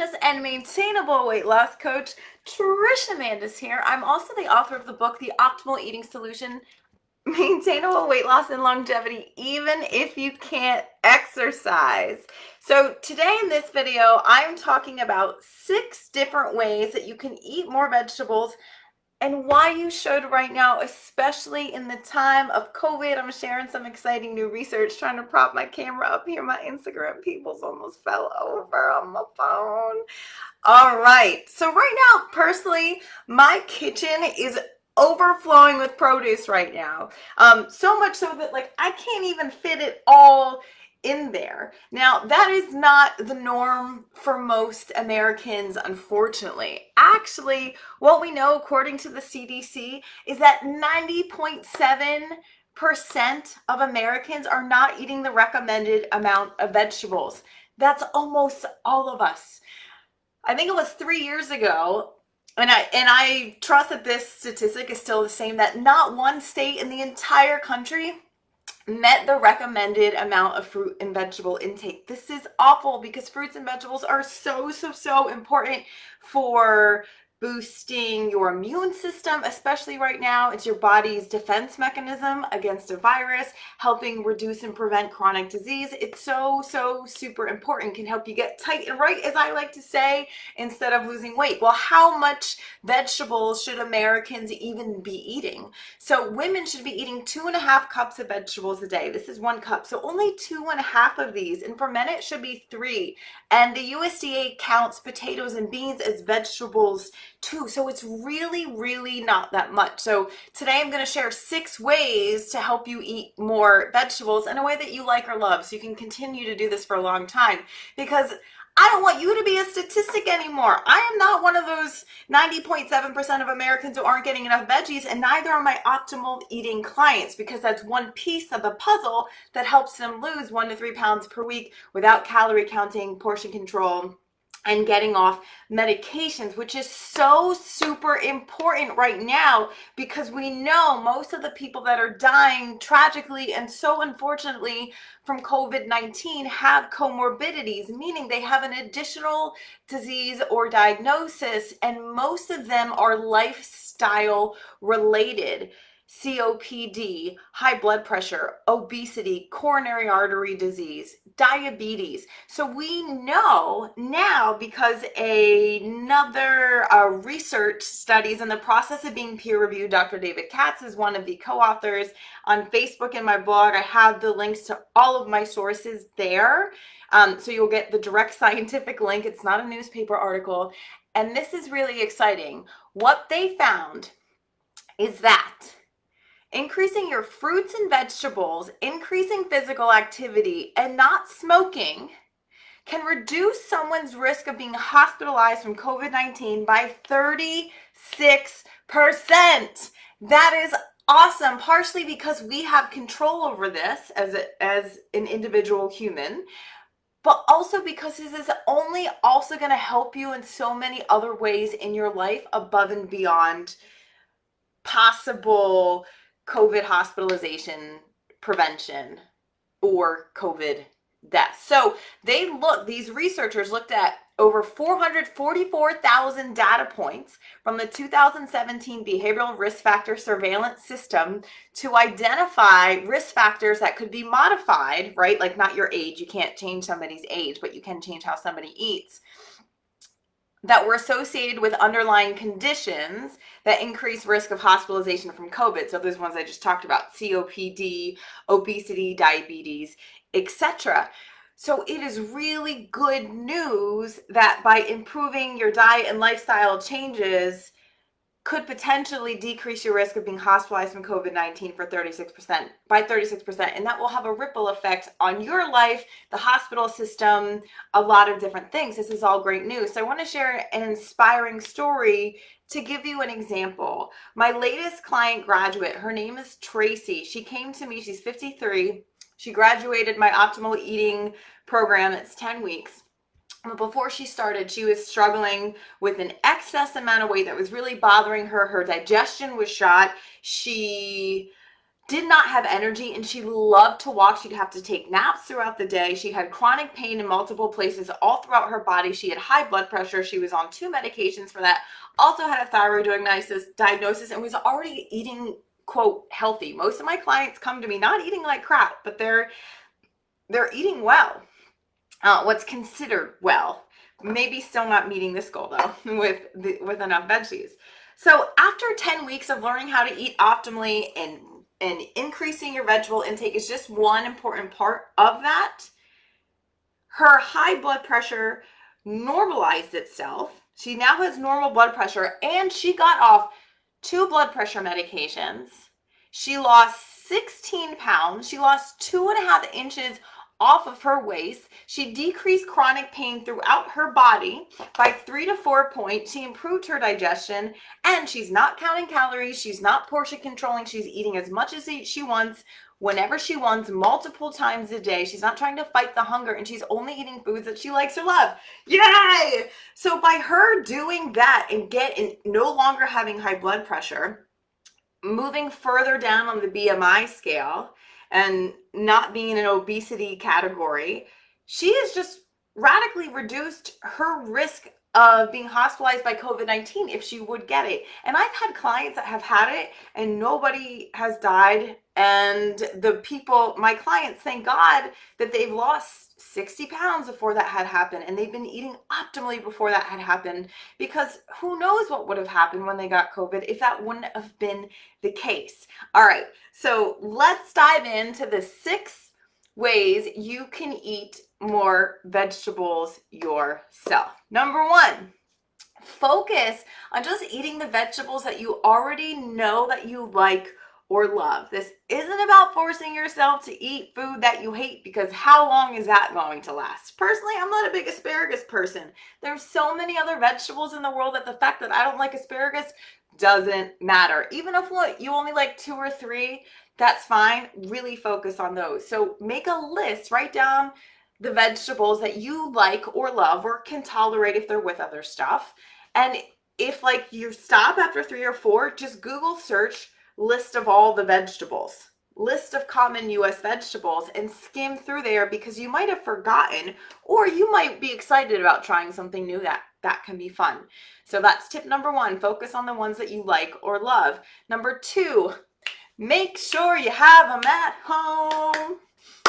ambitious and maintainable weight loss coach, Trisha Mandis here. I'm also the author of the book, The Optimal Eating Solution, Maintainable Weight Loss and Longevity, even if you can't exercise. So today in this video, I'm talking about 6 different ways that you can eat more vegetables and why you should right now, especially in the time of COVID. I'm sharing some exciting new research, trying to prop my camera up here. My Instagram peoples almost fell over on my phone. All right. So right now, personally, my kitchen is overflowing with produce right now. So much so that I can't even fit it all in there. Now, that is not the norm for most Americans, unfortunately. Actually, what we know, according to the CDC, is that 90.7% of Americans are not eating the recommended amount of vegetables. That's almost all of us. I think it was 3 years ago, and I trust that this statistic is still the same, that not one state in the entire country met the recommended amount of fruit and vegetable intake. This is awful because fruits and vegetables are so important for boosting your immune system, especially right now. It's your body's defense mechanism against a virus, helping reduce and prevent chronic disease. It's so super important. Can help you get tight and right, as I like to say, instead of losing weight. Well, how much vegetables should Americans even be eating? So women should be eating 2.5 cups of vegetables a day. This is 1 cup, so only 2.5 of these. And for men, it should be 3. And the USDA counts potatoes and beans as vegetables too. So it's really not that much. So today I'm going to share 6 ways to help you eat more vegetables in a way that you like or love, so you can continue to do this for a long time, because I don't want you to be a statistic anymore. I am not one of those 90.7% of Americans who aren't getting enough veggies, and neither are my optimal eating clients, because that's one piece of the puzzle that helps them lose 1 to 3 pounds per week without calorie counting, portion control, and getting off medications, which is so super important right now, because we know most of the people that are dying tragically and so unfortunately from COVID-19 have comorbidities, meaning they have an additional disease or diagnosis, and most of them are lifestyle related. COPD, high blood pressure, obesity, coronary artery disease, diabetes. So we know now, because another research study is in the process of being peer reviewed. Dr. David Katz is one of the co-authors. On Facebook and my blog, I have the links to all of my sources there. So you'll get the direct scientific link. It's not a newspaper article. And this is really exciting. What they found is that increasing your fruits and vegetables, increasing physical activity, and not smoking can reduce someone's risk of being hospitalized from COVID-19 by 36%. That is awesome, partially because we have control over this as an individual human, but also because this is only also going to help you in so many other ways in your life above and beyond possible COVID hospitalization prevention or COVID death. So these researchers looked at over 444,000 data points from the 2017 Behavioral Risk Factor Surveillance System to identify risk factors that could be modified, right? Like not your age, you can't change somebody's age, but you can change how somebody eats, that were associated with underlying conditions that increase risk of hospitalization from COVID. So those ones I just talked about: COPD, obesity, diabetes, etc. So it is really good news that by improving your diet and lifestyle changes could potentially decrease your risk of being hospitalized from COVID-19 for 36%, by 36%. And that will have a ripple effect on your life, the hospital system, a lot of different things. This is all great news. So I want to share an inspiring story to give you an example. My latest client graduate, her name is Tracy. She came to me, she's 53. She graduated my optimal eating program. It's 10 weeks. But before she started, she was struggling with an excess amount of weight that was really bothering her. Her digestion was shot. She did not have energy, and she loved to walk. She'd have to take naps throughout the day. She had chronic pain in multiple places all throughout her body. She had high blood pressure. She was on 2 medications for that. Also had a thyroid diagnosis and was already eating, quote, healthy. Most of my clients come to me not eating like crap, but they're eating well. What's considered well. Maybe still not meeting this goal though with enough veggies. So after 10 weeks of learning how to eat optimally and increasing your vegetable intake is just one important part of that, her high blood pressure normalized itself. She now has normal blood pressure, and she got off 2 blood pressure medications. She lost 16 pounds. She lost 2.5 inches off of her waist. She decreased chronic pain throughout her body by 3 to 4 points. She improved her digestion, and she's not counting calories. She's not portion controlling. She's eating as much as she wants, whenever she wants, multiple times a day. She's not trying to fight the hunger, and she's only eating foods that she likes or love. Yay! So by her doing that and no longer having high blood pressure, moving further down on the BMI scale, and not being in an obesity category, she has just radically reduced her risk of being hospitalized by COVID-19 if she would get it. And I've had clients that have had it and nobody has died. And my clients, thank God that they've lost 60 pounds before that had happened, and they've been eating optimally before that had happened, because who knows what would have happened when they got COVID if that wouldn't have been the case. All right, so let's dive into the 6 ways you can eat more vegetables yourself. Number 1, focus on just eating the vegetables that you already know that you like or love. This isn't about forcing yourself to eat food that you hate, because how long is that going to last? Personally, I'm not a big asparagus person. There's so many other vegetables in the world that the fact that I don't like asparagus doesn't matter. Even if you only like 2 or 3, that's fine. Really focus on those. So make a list, write down the vegetables that you like or love or can tolerate if they're with other stuff. And if you stop after 3 or 4, just Google search list of all the vegetables, list of common US vegetables, and skim through there, because you might have forgotten, or you might be excited about trying something new that can be fun. So that's tip number 1, focus on the ones that you like or love. Number 2, make sure you have them at home,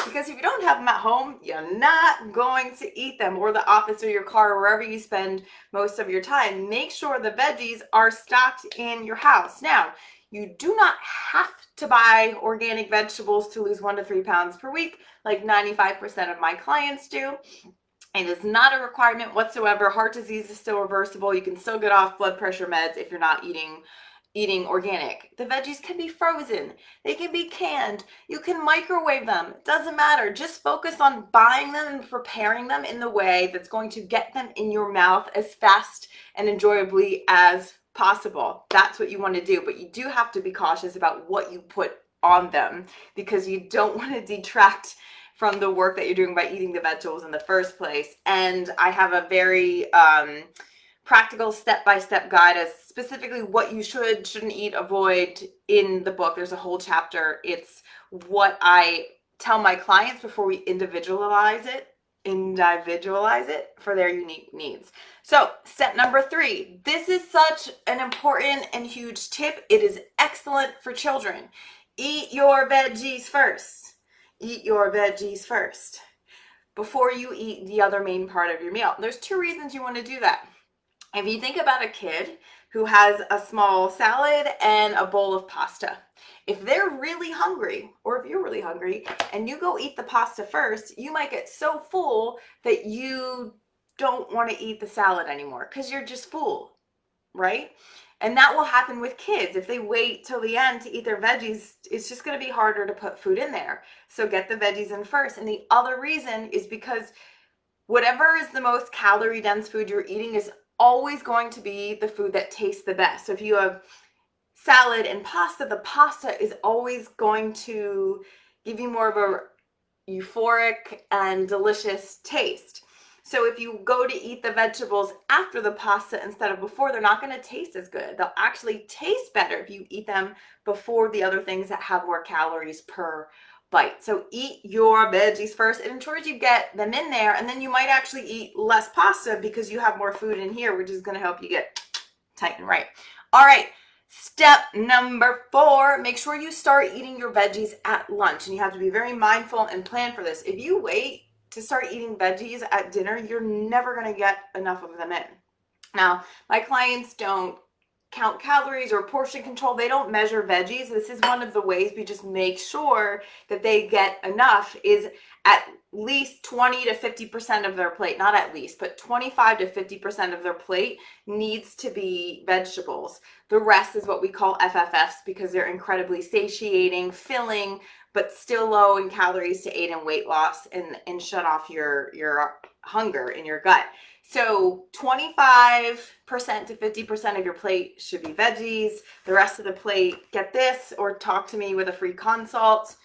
because if you don't have them at home, you're not going to eat them, or the office or your car, or wherever you spend most of your time. Make sure the veggies are stocked in your house. Now, you do not have to buy organic vegetables to lose 1 to 3 pounds per week, like 95% of my clients do. It is not a requirement whatsoever. Heart disease is still reversible. You can still get off blood pressure meds if you're not eating organic. The veggies can be frozen. They can be canned. You can microwave them. It doesn't matter. Just focus on buying them and preparing them in the way that's going to get them in your mouth as fast and enjoyably as possible. That's what you want to do, but you do have to be cautious about what you put on them, because you don't want to detract from the work that you're doing by eating the vegetables in the first place. And I have a very practical step-by-step guide as specifically what you shouldn't eat, avoid in the book. There's a whole chapter. It's what I tell my clients before we individualize it for their unique needs. So step number 3, this is such an important and huge tip. It is excellent for children. Eat your veggies first. Eat your veggies first before you eat the other main part of your meal. There's 2 reasons you want to do that. If you think about a kid who has a small salad and a bowl of pasta, if they're really hungry, or if you're really hungry and you go eat the pasta first, you might get so full that you don't want to eat the salad anymore because you're just full, right? And that will happen with kids. If they wait till the end to eat their veggies, it's just going to be harder to put food in there. So get the veggies in first. And the other reason is because whatever is the most calorie dense food you're eating is always going to be the food that tastes the best. So if you have salad and pasta, the pasta is always going to give you more of a euphoric and delicious taste. So if you go to eat the vegetables after the pasta instead of before, they're not going to taste as good. They'll actually taste better if you eat them before the other things that have more calories per bite. So eat your veggies first. It ensures you get them in there, and then you might actually eat less pasta because you have more food in here, which is going to help you get tight and right. All right. Step number 4, make sure you start eating your veggies at lunch. And you have to be very mindful and plan for this. If you wait to start eating veggies at dinner, you're never going to get enough of them in. Now, my clients don't count calories or portion control. They don't measure veggies. This is one of the ways we just make sure that they get enough, is at least 20 to 50% of their plate, not at least, but 25 to 50% of their plate needs to be vegetables. The rest is what we call FFFs because they're incredibly satiating, filling, but still low in calories to aid in weight loss and shut off your hunger in your gut. So 25% to 50% of your plate should be veggies. The rest of the plate, get this, or talk to me with a free consult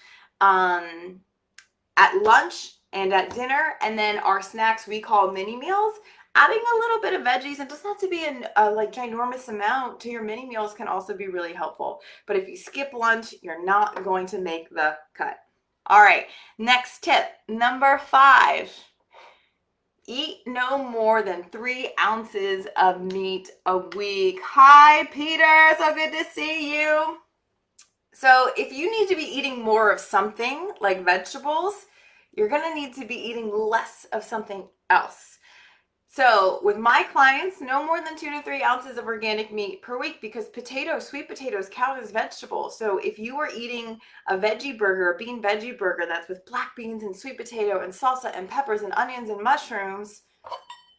at lunch and at dinner. And then our snacks we call mini meals. Adding a little bit of veggies, it doesn't have to be a like ginormous amount to your mini meals, can also be really helpful. But if you skip lunch, you're not going to make the cut. All right, next tip, number 5. Eat no more than 3 ounces of meat a week. Hi, Peter. So good to see you. So if you need to be eating more of something like vegetables, you're going to need to be eating less of something else. So with my clients, no more than 2 to 3 ounces of organic meat per week, because potatoes, sweet potatoes, count as vegetables. So if you are eating a veggie burger, a bean veggie burger that's with black beans and sweet potato and salsa and peppers and onions and mushrooms,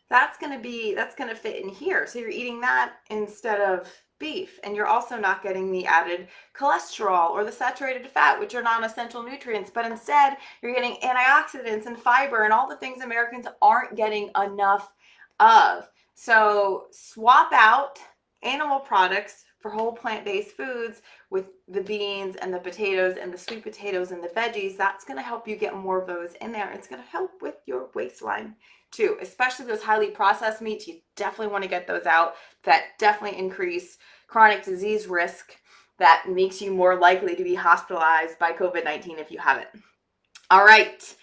that's going to fit in here. So you're eating that instead of beef, and you're also not getting the added cholesterol or the saturated fat, which are non-essential nutrients, but instead you're getting antioxidants and fiber and all the things Americans aren't getting enough of. So swap out animal products for whole plant-based foods with the beans and the potatoes and the sweet potatoes and the veggies. That's going to help you get more of those in there. It's going to help with your waistline too, especially those highly processed meats. You definitely want to get those out. That definitely increase chronic disease risk. That makes you more likely to be hospitalized by COVID-19 if you have it. All right.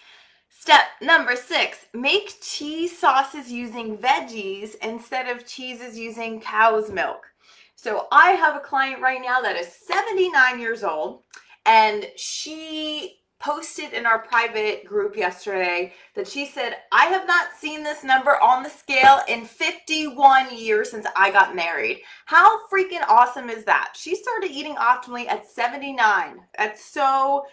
Step number 6, make cheese sauces using veggies instead of cheeses using cow's milk. So I have a client right now that is 79 years old, and she posted in our private group yesterday that she said, I have not seen this number on the scale in 51 years since I got married. How freaking awesome is that? She started eating optimally at 79. That's so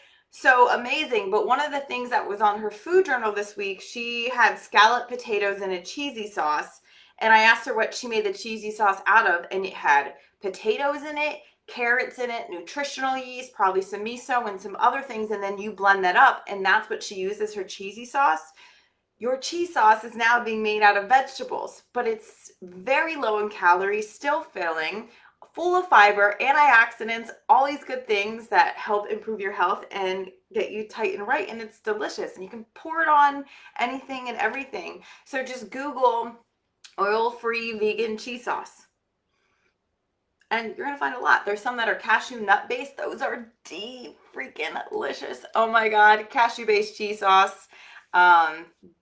amazing. But one of the things that was on her food journal this week, she had scalloped potatoes in a cheesy sauce. And I asked her what she made the cheesy sauce out of, and it had potatoes in it, carrots in it, nutritional yeast, probably some miso and some other things, and then you blend that up, and that's what she used as her cheesy sauce. Your cheese sauce is now being made out of vegetables, but it's very low in calories, still filling, full of fiber, antioxidants, all these good things that help improve your health and get you tight and right, and it's delicious, and you can pour it on anything and everything. So just Google oil-free vegan cheese sauce, and you're gonna find a lot. There's some that are cashew nut based. Those are freaking delicious. Oh my god, cashew based cheese sauce.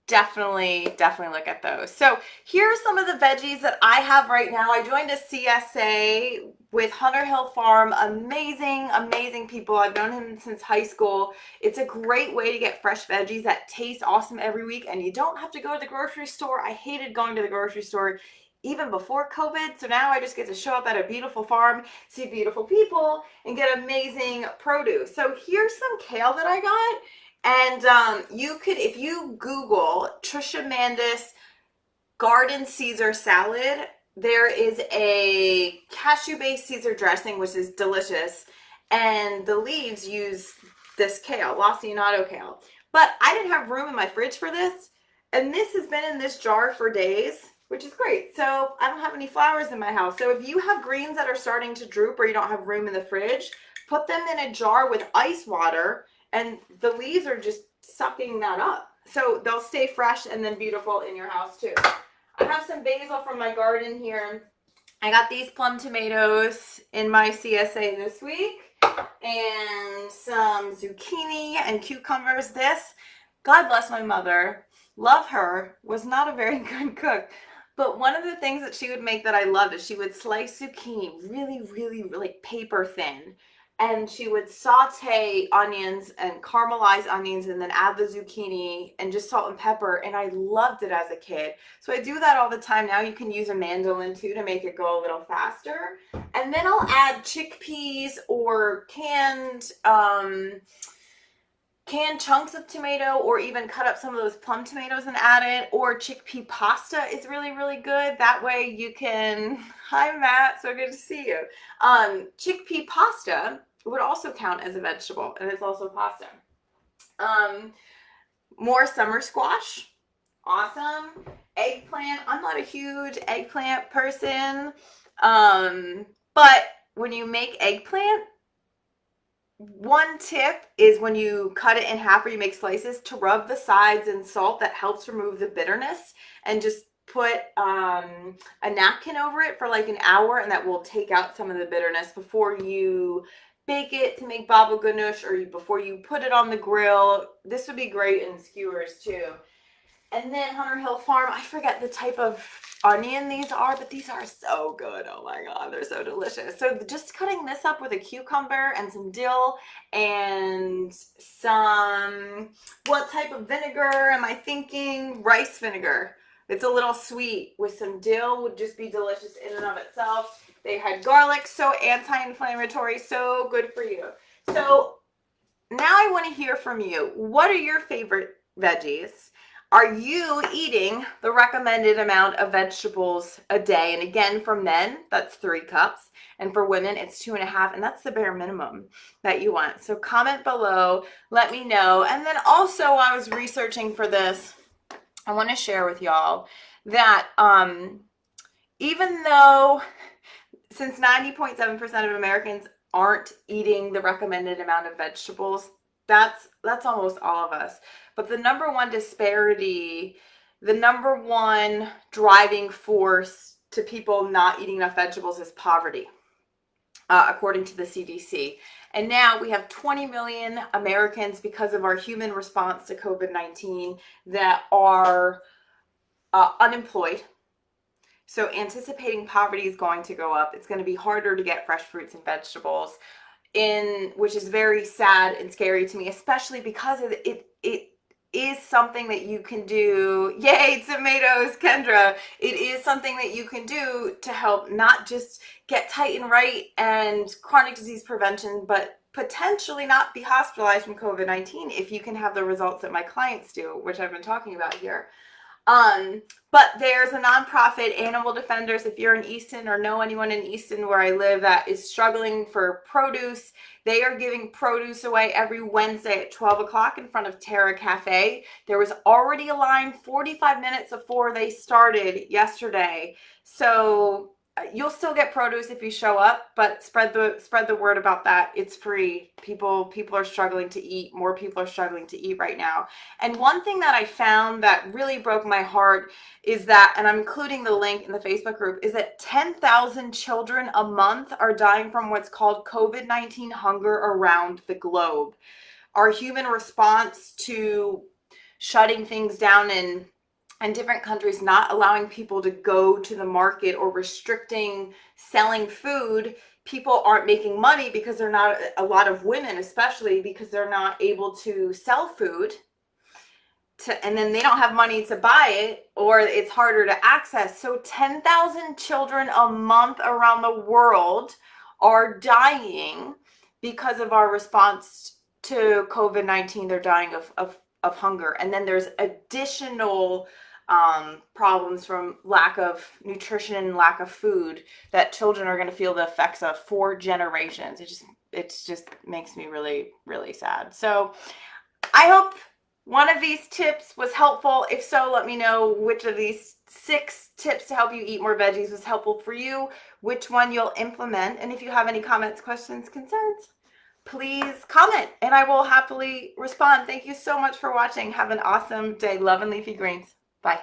Definitely look at those. So here are some of the veggies that I have right now. I joined a CSA with Hunter Hill Farm. Amazing people. I've known him since high school. It's a great way to get fresh veggies that taste awesome every week, and you don't have to go to the grocery store. I hated going to the grocery store even before COVID. So now I just get to show up at a beautiful farm, see beautiful people, and get amazing produce. So here's some kale that I got. And you could, if you Google Trisha Mandis garden Caesar salad, there is a cashew-based Caesar dressing, which is delicious. And the leaves use this kale, lacinato kale. But I didn't have room in my fridge for this. And this has been in this jar for days, which is great. So I don't have any flowers in my house. So if you have greens that are starting to droop or you don't have room in the fridge, put them in a jar with ice water, and the leaves are just sucking that up. so they'll stay fresh and then beautiful in your house too. I have some basil from my garden here. I got these plum tomatoes in my CSA this week, and some zucchini and cucumbers. This, God bless my mother, love her, was not a very good cook. But one of the things that she would make that I loved is she would slice zucchini really, really, really paper thin. And she would saute onions and caramelize onions and then add the zucchini and just salt and pepper. And I loved it as a kid. So I do that all the time. Now you can use a mandolin too to make it go a little faster. And then I'll add chickpeas or canned chunks of tomato, or even cut up some of those plum tomatoes and add it. Or chickpea pasta is really, really good. That way you can, hi Matt, so good to see you. Chickpea pasta would also count as a vegetable, and it's also pasta. More summer squash, awesome. Eggplant, I'm not a huge eggplant person, but when you make eggplant, one tip is when you cut it in half or you make slices, to rub the sides in salt. That helps remove the bitterness, and just put a napkin over it for like an hour, and that will take out some of the bitterness before you bake it to make baba ganoush, or before you put it on the grill. This would be great in skewers too. And then Hunter Hill Farm, I forget the type of onion these are, but these are so good. Oh my God, they're so delicious. So just cutting this up with a cucumber and some dill and some, what type of vinegar am I thinking? Rice vinegar. It's a little sweet with some dill, would just be delicious in and of itself. They had garlic, so anti-inflammatory, so good for you. So now I want to hear from you. What are your favorite veggies? Are you eating the recommended amount of vegetables a day? And again, for men, that's 3 cups. And for women, it's 2.5. And that's the bare minimum that you want. So comment below, let me know. And then also, I was researching for this, I want to share with y'all that even though, since 90.7% of Americans aren't eating the recommended amount of vegetables, that's almost all of us. But the number one disparity, the number one driving force to people not eating enough vegetables is poverty, according to the CDC. And now we have 20 million Americans, because of our human response to COVID-19, that are unemployed. So anticipating poverty is going to go up. It's going to be harder to get fresh fruits and vegetables, which is very sad and scary to me, especially because it is something that you can do. Yay, tomatoes, Kendra. It is something that you can do to help not just get tight and right and chronic disease prevention, but potentially not be hospitalized from COVID-19 if you can have the results that my clients do, which I've been talking about here. But there's a nonprofit, Animal Defenders. If you're in Easton or know anyone in Easton where I live that is struggling for produce, they are giving produce away every Wednesday at 12 o'clock in front of Terra Cafe. There was already a line 45 minutes before they started yesterday. So you'll still get produce if you show up, but spread the word about that. It's free. People are struggling to eat. More people are struggling to eat right now. And one thing that I found that really broke my heart is that, and I'm including the link in the Facebook group, is that 10,000 children a month are dying from what's called COVID-19 hunger around the globe. Our human response to shutting things down in different countries, not allowing people to go to the market or restricting selling food, people aren't making money because they're not, a lot of women especially, because they're not able to sell food, and then they don't have money to buy it, or it's harder to access. So 10,000 children a month around the world are dying because of our response to COVID-19. They're dying of hunger. And then there's additional problems from lack of nutrition and lack of food that children are going to feel the effects of for generations. It just makes me really, really sad. So I hope one of these tips was helpful. If so, let me know which of these 6 tips to help you eat more veggies was helpful for you, which one you'll implement. And if you have any comments, questions, concerns, please comment and I will happily respond. Thank you so much for watching. Have an awesome day. Love and leafy greens. Bye.